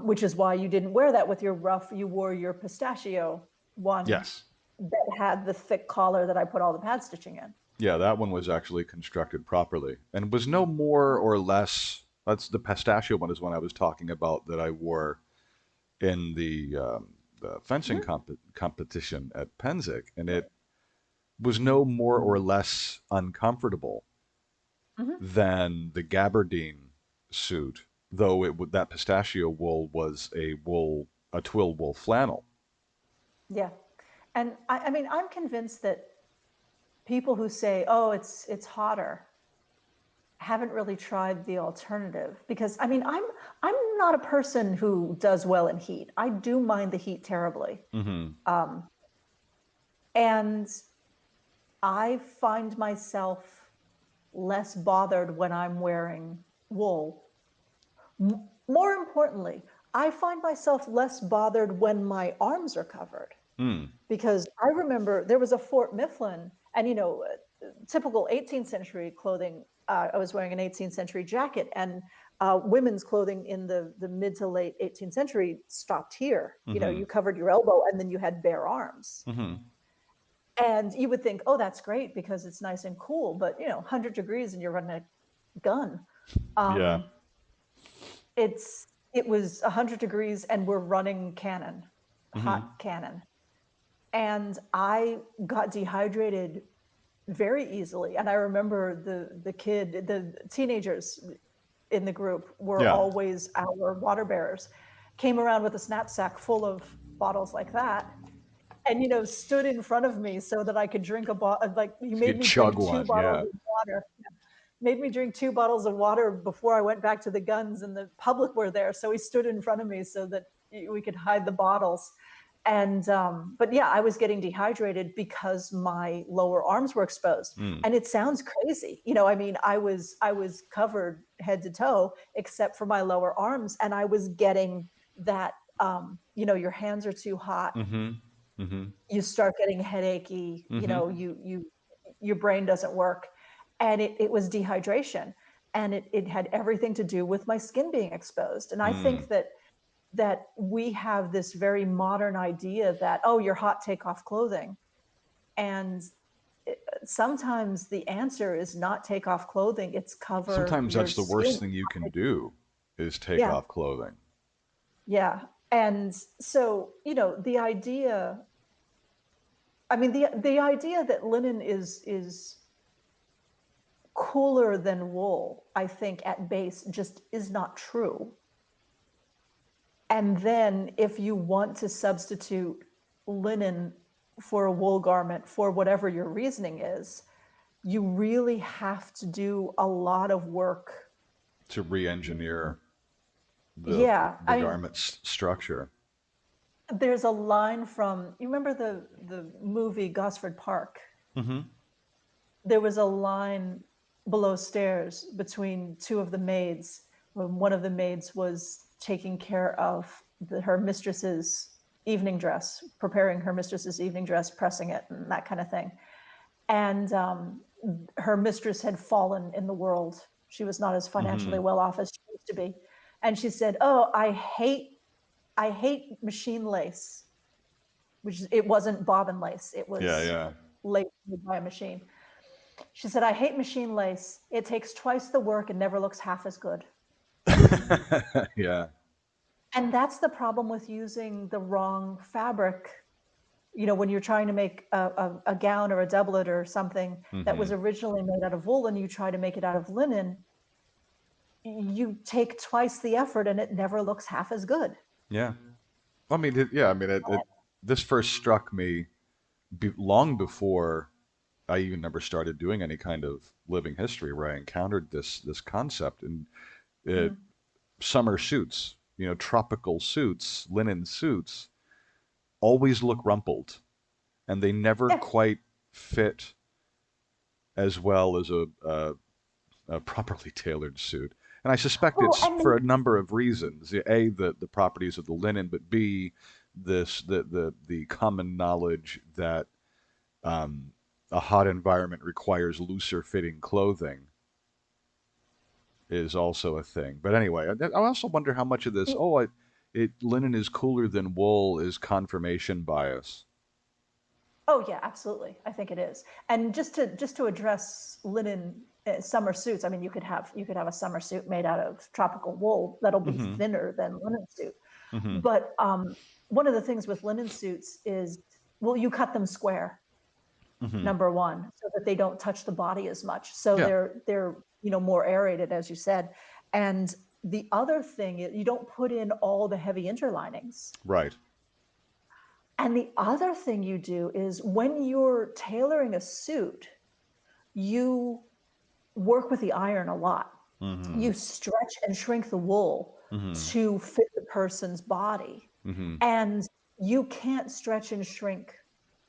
which is why you didn't wear that with your ruff. You wore your pistachio one Yes. that had the thick collar that I put all the pad stitching in. Yeah, that one was actually constructed properly and was no more or less. That's the pistachio one is one I was talking about that I wore in the fencing Mhm. competition at Penzic, and it was no more or less uncomfortable Mhm. than the gabardine suit, though that pistachio wool was a twill wool flannel. Yeah, and I mean I'm convinced that people who say, "Oh, it's hotter," haven't really tried the alternative because I mean I'm not a person who does well in heat. I do mind the heat terribly. Hmm. Um, and I find myself less bothered when I'm wearing wool. More importantly, I find myself less bothered when my arms are covered Mm. because I remember there was a Fort Mifflin and typical 18th century clothing. I was wearing an 18th century jacket and women's clothing in the mid to late 18th century stopped here. Hmm. You covered your elbow and then you had bare arms. Hmm. And you would think, oh, that's great because it's nice and cool, but 100 degrees and you're running a gun. Yeah. Um, it was 100 degrees and we're running cannon, hot Hmm. cannon. And I got dehydrated very easily. And I remember the teenagers in the group were Yeah. always our water bearers, came around with a knapsack full of bottles like that and stood in front of me so that I could drink a bottle. Like he So you made could me chug drink two one. bottles Yeah. of water. Made me drink two bottles of water before I went back to the guns, and the public were there, so he stood in front of me so that we could hide the bottles. And but yeah, I was getting dehydrated because my lower arms were exposed. Mm. And it sounds crazy, I mean, I was covered head to toe except for my lower arms, and I was getting that. Your hands are too hot, Hmm. Hmm. you start getting headachy, Hmm. your brain doesn't work. And it was dehydration. And it had everything to do with my skin being exposed. And I Mm. think that we have this very modern idea that, oh, you're hot, take off clothing. And sometimes the answer is not take off clothing, it's cover Sometimes your that's the worst skin. thing you can do is take Yeah, off clothing. yeah. And so, the idea, I mean, the idea that linen is cooler than wool, I think at base just is not true. And then if you want to substitute linen for a wool garment for whatever your reasoning is, you really have to do a lot of work. To re-engineer the Yeah, the garment's structure. there's a line from, you remember the movie Gosford Park? Hmm. There was a line below stairs between two of the maids when one of the maids was taking care of her mistress's evening dress, preparing her mistress's evening dress, pressing it, and that kind of thing. And her mistress had fallen in the world. She was not as financially Hmm. well off as she used to be. And she said, "Oh, I hate machine lace," which it wasn't bobbin lace. It Yeah, was yeah. lace made by a machine. She said, "I hate machine lace. It takes twice the work and never looks half as good." Yeah. And that's the problem with using the wrong fabric. When you're trying to make a gown or a doublet or something that was Hmm. originally made out of wool and you try to make it out of linen, you take twice the effort and it never looks half as good. Yeah. I mean, yeah. I mean, this first struck me long before I even never started doing any kind of living history, where I encountered this concept. And uh, Mhm. summer suits, tropical suits, linen suits, always look rumpled, and they never Yeah. quite fit as well as a properly tailored suit. And I suspect Well, it's and for a number of reasons. A, the properties of the linen, but B, the common knowledge that um, a hot environment requires looser fitting clothing is also a thing. But anyway, I also wonder how much of this, linen is cooler than wool, is confirmation bias. oh yeah, absolutely. I think it is. And just to address linen summer suits, I mean, you could have a summer suit made out of tropical wool that'll be Hmm. thinner than linen suit. Hmm. But one of the things with linen suits is, well, you cut them square, Hmm. number one, so that they don't touch the body as much. So Yeah, they're more aerated, as you said. And the other thing is you don't put in all the heavy interlinings. right. And the other thing you do is when you're tailoring a suit, you work with the iron a lot. Hmm. You stretch and shrink the wool Hmm. to fit the person's body. Hmm. And you can't stretch and shrink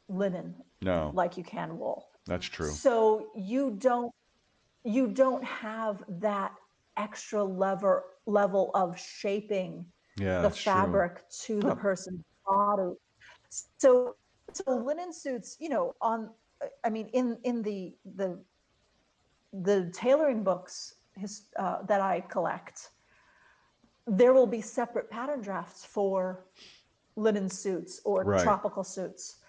linen No, like you can wool. that's true. So you don't have that extra level of shaping Yeah, the that's true. fabric to the Huh. person's body. So linen suits, I mean, in the tailoring books that I collect, there will be separate pattern drafts for linen suits or Right. tropical suits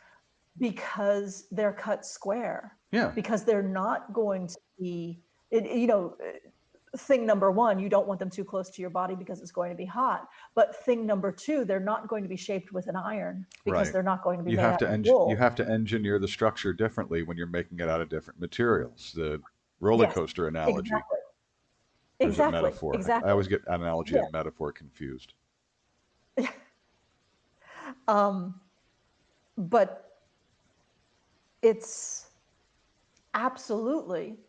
because they're cut square, Yeah. because they're not going to be, thing number one, you don't want them too close to your body because it's going to be hot. But thing number two, they're not going to be shaped with an iron because Right. they're not going to be You made have out to of you wool. have to engineer the structure differently when you're making it out of different materials. The roller Yes, coaster analogy, exactly. or is it Exactly. metaphor? I Exactly. always get analogy Yeah. and metaphor confused. Um, but it's absolutely,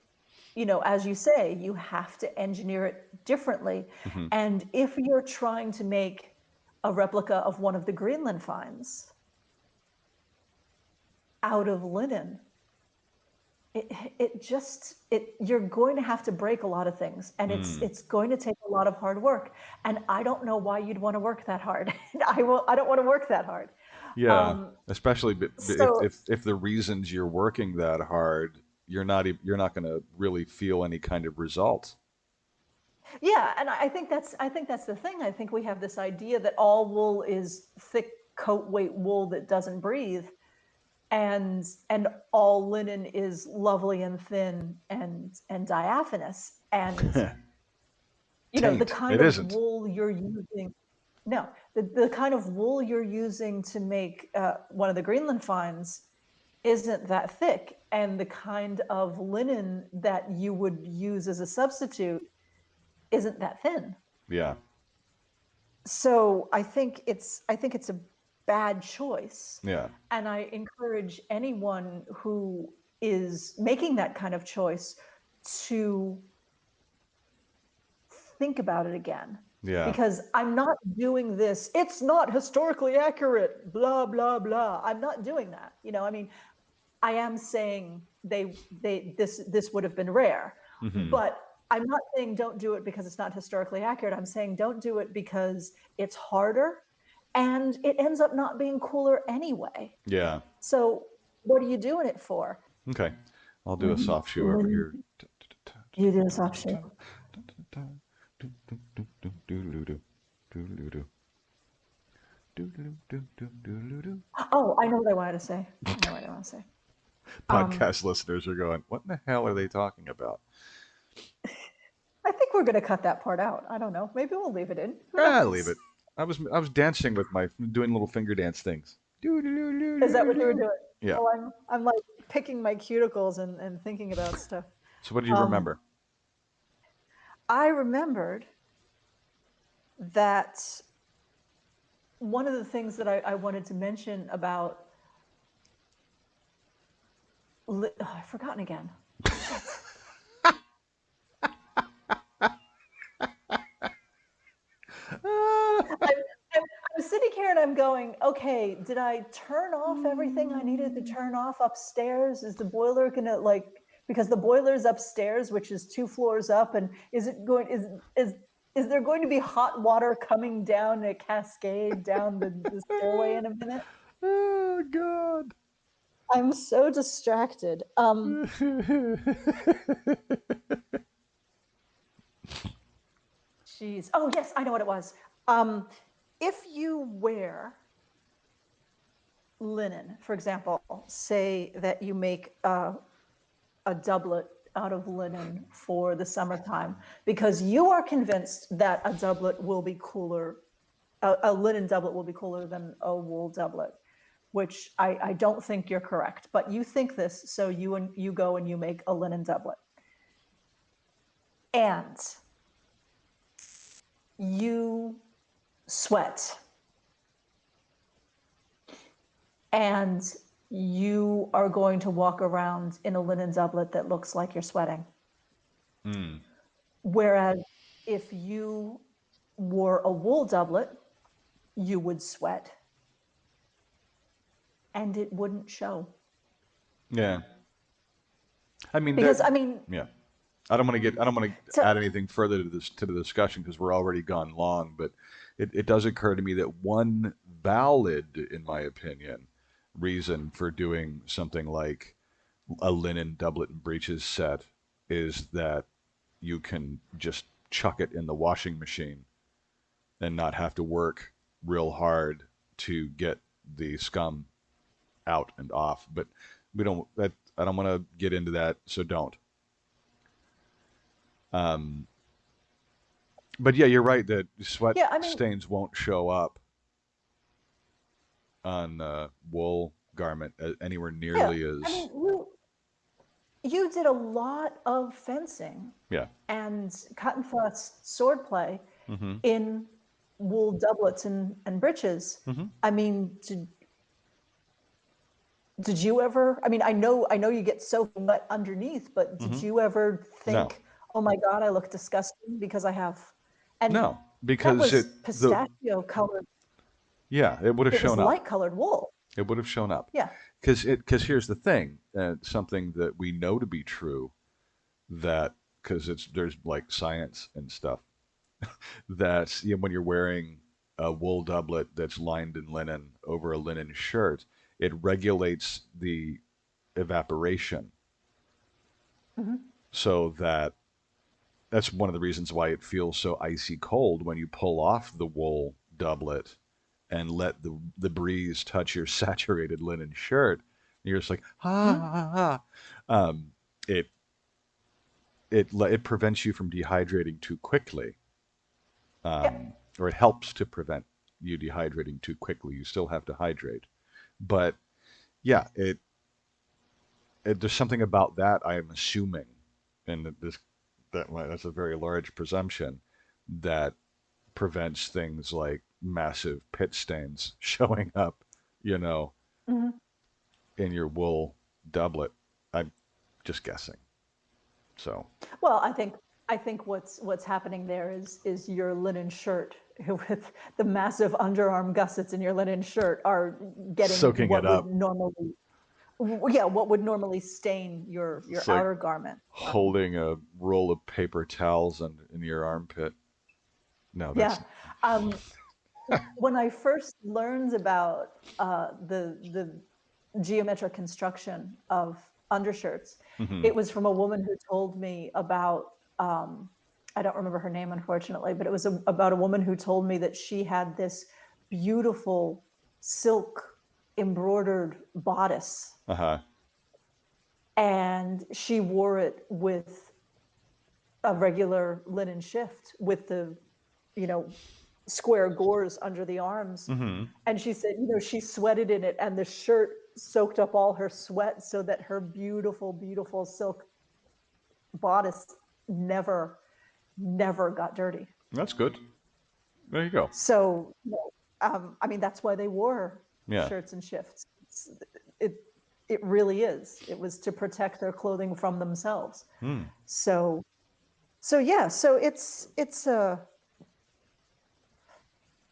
as you say, you have to engineer it differently. Hmm. And if you're trying to make a replica of one of the Greenland finds out of linen, you're going to have to break a lot of things, and Mm. it's going to take a lot of hard work. And I don't know why you'd want to work that hard. I don't want to work that hard. Yeah, Um, especially if so the reasons you're working that hard, you're not going to really feel any kind of result. yeah, and I think that's the thing. I think we have this idea that all wool is thick coat weight wool that doesn't breathe. and all linen is lovely and thin and diaphanous, and the Taint. kind It of isn't. wool you're using, no, the kind of wool you're using to make one of the Greenland finds isn't that thick, and the kind of linen that you would use as a substitute isn't that thin. Yeah. So I think it's a bad choice, Yeah. and I encourage anyone who is making that kind of choice to think about it again. Yeah. Because I'm not doing this, it's not historically accurate, blah, blah, blah. I'm not doing that. I mean, I am saying this would have been rare, Hmm. but I'm not saying don't do it because it's not historically accurate. I'm saying don't do it because it's harder and it ends up not being cooler anyway. Yeah. So what are you doing it for? Okay. I'll do a When soft shoe over here. you do a soft shoe. Oh, I know what I wanted to say. I know what I want to say. Podcast listeners are going, what in the hell are they talking about? I think we're going to cut that part out. I don't know. Maybe we'll leave it in. Who Leave knows? it. I was dancing with doing little finger dance things. Is that what you were doing? Yeah. Oh, I'm like picking my cuticles and thinking about stuff. So what do you remember? I remembered that one of the things that I wanted to mention about, I've forgotten again. I'm sitting here and I'm going, okay, did I turn off everything I needed to turn off upstairs? Is the boiler gonna because the boiler's upstairs, which is 2 floors up, and is there going to be hot water coming down a cascade down the stairway in a minute? Oh God. I'm so distracted. Jeez. Oh yes, I know what it was. If you wear linen, for example, say that you make a doublet out of linen for the summertime because you are convinced that a doublet will be cooler, a linen doublet will be cooler than a wool doublet, which I don't think you're correct, but you think this, so you go and you make a linen doublet. And you sweat. And you are going to walk around in a linen doublet that looks like you're sweating. Mm. Whereas if you wore a wool doublet, you would sweat and it wouldn't show. Yeah. I mean, Because I mean, yeah. I don't want to add anything further to the discussion because we're already gone long, but it does occur to me that one valid, in my opinion, reason for doing something like a linen doublet and breeches set is that you can just chuck it in the washing machine and not have to work real hard to get the scum out and off. But I don't want to get into that, so don't. Um, but yeah, you're right that sweat yeah, I mean, stains won't show up on wool garment anywhere yeah, nearly as I mean, you did a lot of fencing yeah. and cut and thrust swordplay Mm-hmm. in wool doublets and breeches. Mm-hmm. I mean, did you ever, I mean, I know you get soaking wet underneath, but did Mm-hmm. you ever No, think, oh my God, I look disgusting because I have, and no, that because was pistachio colored, it would have it was shown up. light colored wool. It would have shown up. Yeah. Because here's the thing, something that we know to be true, that because there's like science and stuff that when you're wearing a wool doublet that's lined in linen over a linen shirt, it regulates the evaporation, Mm-hmm. so that's one of the reasons why it feels so icy cold when you pull off the wool doublet and let the breeze touch your saturated linen shirt. You're just like, Mhm. Um, it it prevents you from dehydrating too quickly, Yeah. or it helps to prevent you dehydrating too quickly. You still have to hydrate, but yeah, there's something about that I am assuming, and that's a very large presumption that prevents things like massive pit stains showing up, you know, Mhm. in your wool doublet. I'm just guessing. So Well, I think what's happening there is your linen shirt with the massive underarm gussets in your linen shirt are getting soaking it what would up, normally, yeah, what would normally stain your it's like outer garment. holding a roll of paper towels in your armpit. No, Yeah. that's Um, when I first learned about the geometric construction of undershirts, hmm it was from a woman who told me about, um, I don't remember her name, unfortunately, but it was about a woman who told me that she had this beautiful silk embroidered bodice, uh-huh. and she wore it with a regular linen shift with the, you know, square gores under the arms. hmm And she said, she sweated in it and the shirt soaked up all her sweat so that her beautiful, beautiful silk bodice never, never got dirty. That's good. There you go. So, I mean, that's why they wore Yeah. shirts and shifts. It, it really is. It was to protect their clothing from themselves. Hmm. So, so yeah, so it's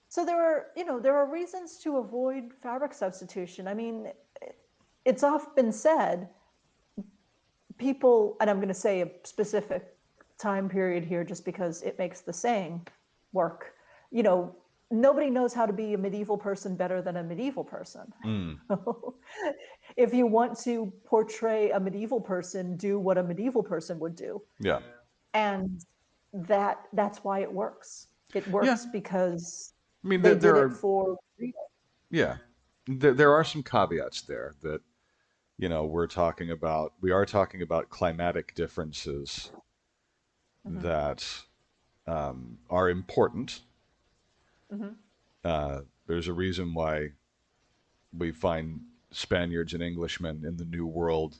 so there are reasons to avoid fabric substitution. I mean, it's often been said, people, and I'm going to say a specific time period here just because it makes the saying work. You know, nobody knows how to be a medieval person better than a medieval person. Mm. If you want to portray a medieval person, do what a medieval person would do. Yeah. And that's why it works. It Yeah. works because I mean, they there did it are, for real. yeah, there are some caveats there that, we are talking about climatic differences Mm-hmm. that are important. Mm-hmm. There's a reason why we find Spaniards and Englishmen in the New World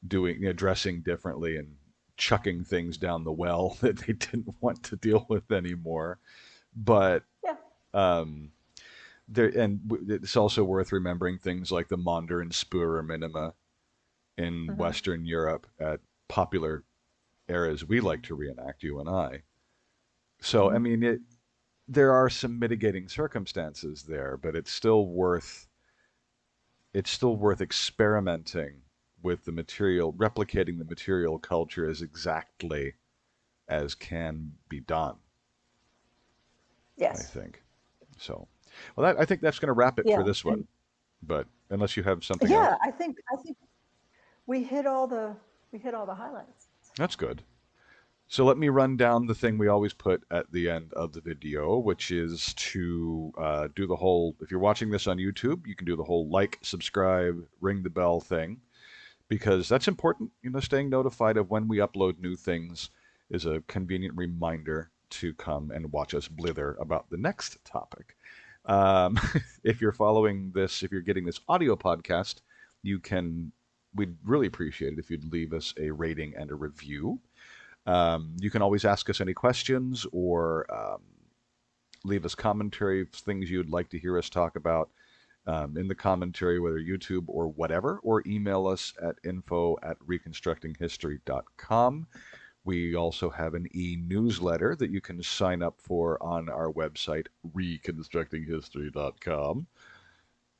dressing differently and chucking things down the well that they didn't want to deal with anymore. But Yeah. um, it's also worth remembering things like the Maunder and Spur Minima in Mm-hmm. Western Europe at popular eras we like to reenact, you and I. So, I Mm-hmm. mean, there are some mitigating circumstances there, but it's still worth experimenting with the material, replicating the material culture as exactly as can be done, I Yes. think. So, well, I think that's going to wrap it for Yeah. this And one. But unless you have something yeah, else, I think we hit all the we hit all the highlights. that's good. So let me run down the thing we always put at the end of the video, which is to do the whole, if you're watching this on YouTube, you can do the whole like, subscribe, ring the bell thing, because that's important. Staying notified of when we upload new things is a convenient reminder to come and watch us blither about the next topic. Um, if you're getting this audio podcast, we'd really appreciate it if you'd leave us a rating and a review. You can always ask us any questions or leave us commentary, things you'd like to hear us talk about in the commentary, whether YouTube or whatever, or email us at info@reconstructinghistory.com. We also have an e-newsletter that you can sign up for on our website, reconstructinghistory.com.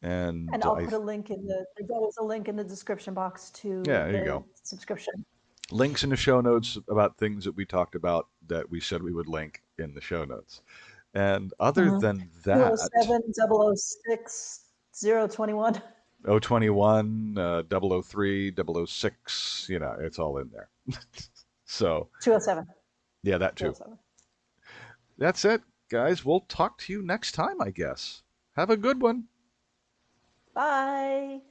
And And I'll put a link there's always a link in the description box yeah, to there you the go. subscription. Links in the show notes about things that we talked about that we said we would link in the show notes. And other Mm-hmm. than that, 207 006 021. 021, 003, 006, it's all in there. So, 207. yeah, that too. 207. That's it, guys. We'll talk to you next time, I guess. Have a good one. Bye.